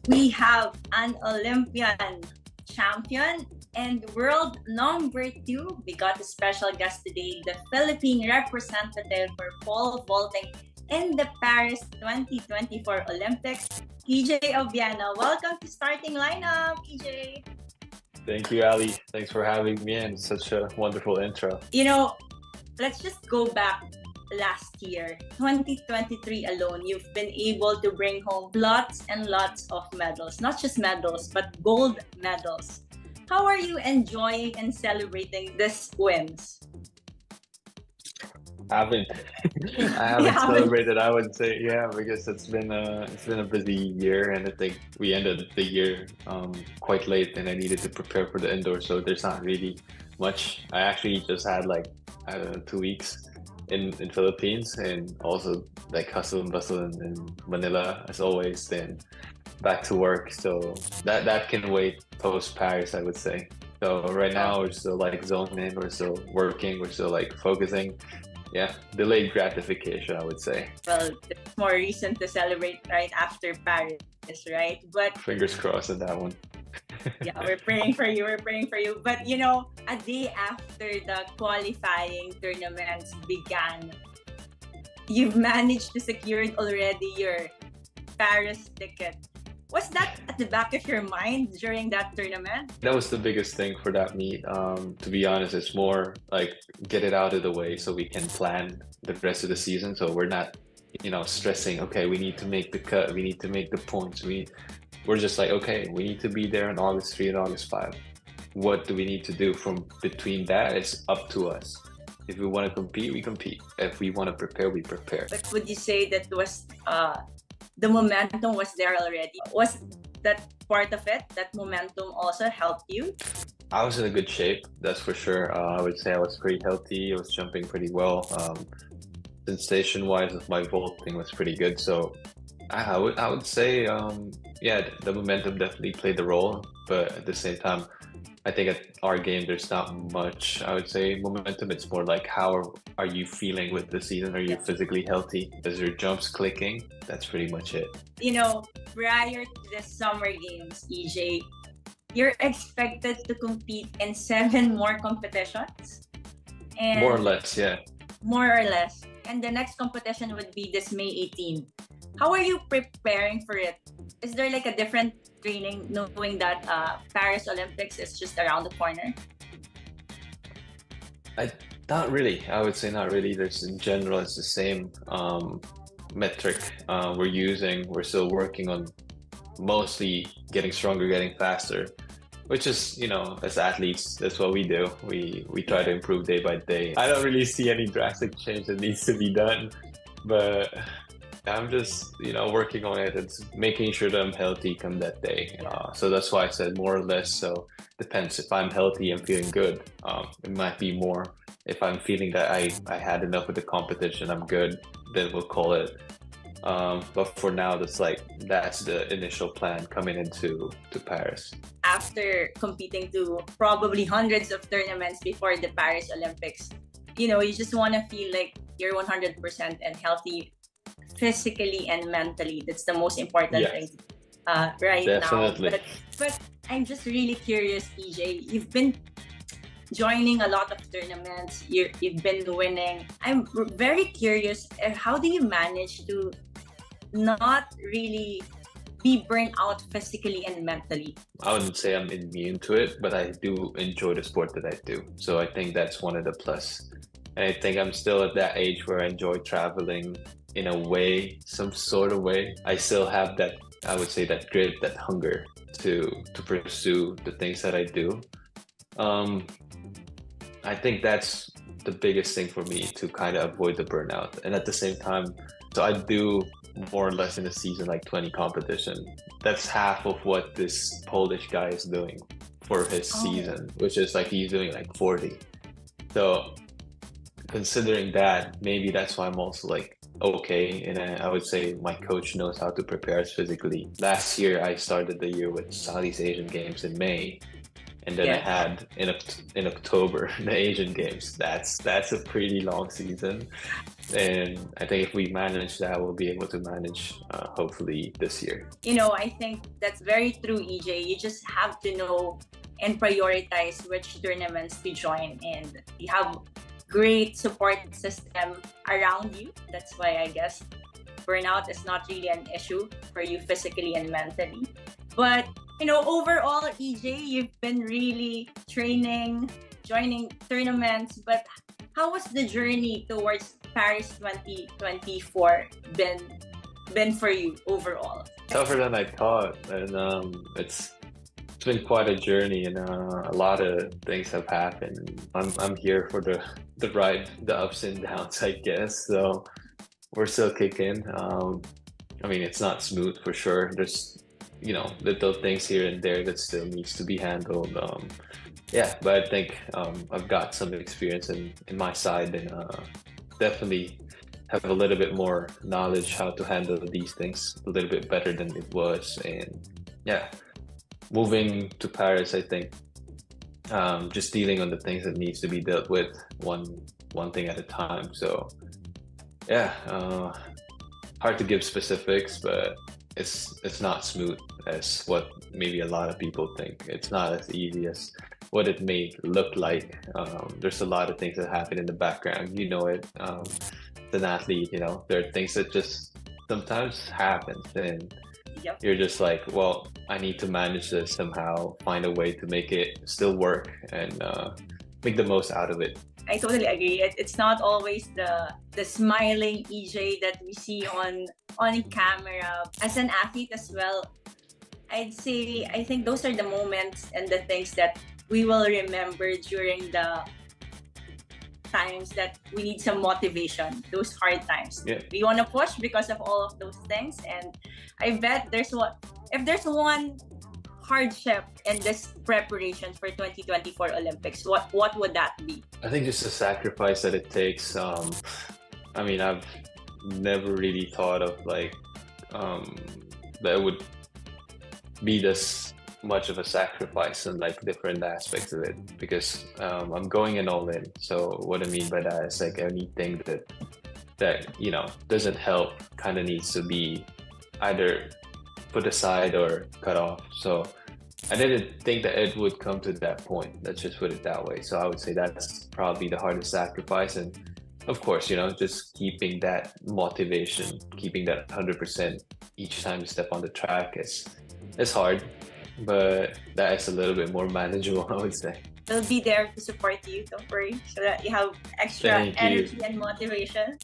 We have an Olympian champion and world number 2. We got a special guest today, the Philippine representative for pole vaulting in the Paris 2024 Olympics, EJ Obiena. Welcome to Starting Lineup, EJ. Thank you, Ali. Thanks for having me in. Such a wonderful intro. Let's just go back last year, 2023 alone. You've been able to bring home lots and lots of medals, not just medals, but gold medals. How are you enjoying and celebrating these wins? I haven't celebrated, I would say, because it's been a busy year, and I think we ended the year quite late, and I needed to prepare for the indoor, so there's not really much. I actually just had 2 weeks in Philippines, and also hustle and bustle in Manila as always, then back to work, so that can wait post Paris, I would say. So right now we're still zoned in, we're still working, we're still focusing. Delayed gratification, I would say. Well, it's more recent to celebrate right after Paris, right? But fingers crossed on that one. Yeah, we're praying for you. But a day after the qualifying tournaments began, you've managed to secure already your Paris ticket. Was that at the back of your mind during that tournament? That was the biggest thing for that meet. To be honest, it's more get it out of the way so we can plan the rest of the season. So we're not, stressing, okay, we need to make the cut, we need to make the points. We're just okay, we need to be there on August 3 and August 5. What do we need to do from between that? It's up to us. If we want to compete, we compete. If we want to prepare, we prepare. But would you say that was the momentum was there already? Was that part of it, that momentum also helped you? I was in a good shape, that's for sure. I would say I was pretty healthy. I was jumping pretty well. Sensation-wise, my vaulting was pretty good. So I would say, the momentum definitely played the role. But at the same time, I think at our game, there's not much, I would say, momentum. It's more how are you feeling with the season? Are you physically healthy? Is your jumps clicking? That's pretty much it. Prior to the summer games, EJ, you're expected to compete in 7 more competitions. And more or less, yeah. More or less. And the next competition would be this May 18. How are you preparing for it? Is there a different training knowing that Paris Olympics is just around the corner? Not really. I would say not really. In general, it's the same metric we're using. We're still working on mostly getting stronger, getting faster, which is, as athletes, that's what we do. We try to improve day by day. I don't really see any drastic change that needs to be done, but I'm just, working on it. It's making sure that I'm healthy come that day. So that's why I said more or less. So depends. If I'm healthy and feeling good, it might be more. If I'm feeling that I had enough with the competition, I'm good, then we'll call it. But for now, that's the initial plan coming into Paris. After competing to probably hundreds of tournaments before the Paris Olympics, you just want to feel like you're 100% and healthy physically and mentally. That's the most important thing right Definitely. now. But I'm just really curious, EJ. You've been joining a lot of tournaments. You've been winning. I'm very curious. How do you manage to not really be burnt out physically and mentally? I wouldn't say I'm immune to it, but I do enjoy the sport that I do. So I think that's one of the plus. And I think I'm still at that age where I enjoy traveling in a way, some sort of way. I still have that, I would say, that grit, that hunger to pursue the things that I do. I think that's the biggest thing for me, to kind of avoid the burnout. And at the same time, so I do more or less in a season 20 competition. That's half of what this Polish guy is doing for his season, which is he's doing 40. So considering that, maybe that's why I'm also okay. And I would say my coach knows how to prepare us physically. Last year, I started the year with Southeast Asian Games in May. And then I Yeah. had in October the Asian Games. That's a pretty long season, and I think if we manage that, we'll be able to manage hopefully this year. I think that's very true, EJ. You just have to know and prioritize which tournaments to join, and you have great support system around you. That's why I guess burnout is not really an issue for you physically and mentally. But overall, EJ, you've been really training, joining tournaments, but how was the journey towards Paris 2024 been for you overall? Tougher than I thought, and it's been quite a journey, and a lot of things have happened. I'm here for the ride, the ups and downs, I guess. So we're still kicking. I mean, it's not smooth for sure. There's little things here and there that still needs to be handled. Yeah, but I think I've got some experience in my side, and definitely have a little bit more knowledge how to handle these things a little bit better than it was. And yeah, moving to Paris, I think just dealing on the things that needs to be dealt with one thing at a time. So yeah, hard to give specifics, but it's not smooth as what maybe a lot of people think. It's not as easy as what it may look like. There's a lot of things that happen in the background. It. As an athlete, there are things that just sometimes happen, and Yep. you're just like, well, I need to manage this somehow, find a way to make it still work, and make the most out of it. I totally agree. It's not always the smiling EJ that we see on camera. As an athlete as well, I think those are the moments and the things that we will remember during the times that we need some motivation, those hard times. Yeah. We want to push because of all of those things, and I bet if there's one hardship in this preparation for 2024 Olympics, what would that be? I think just the sacrifice that it takes. I mean, I've never really thought of that it would be this much of a sacrifice and different aspects of it, because I'm going in all in. So what I mean by that is anything that doesn't help kind of needs to be either put aside or cut off. So I didn't think that it would come to that point. Let's just put it that way. So I would say that's probably the hardest sacrifice. And of course, just keeping that motivation, keeping that 100% each time you step on the track is hard, but that is a little bit more manageable, I would say. We'll be there to support you, don't worry, so that you have extra Thank you. energy and motivation.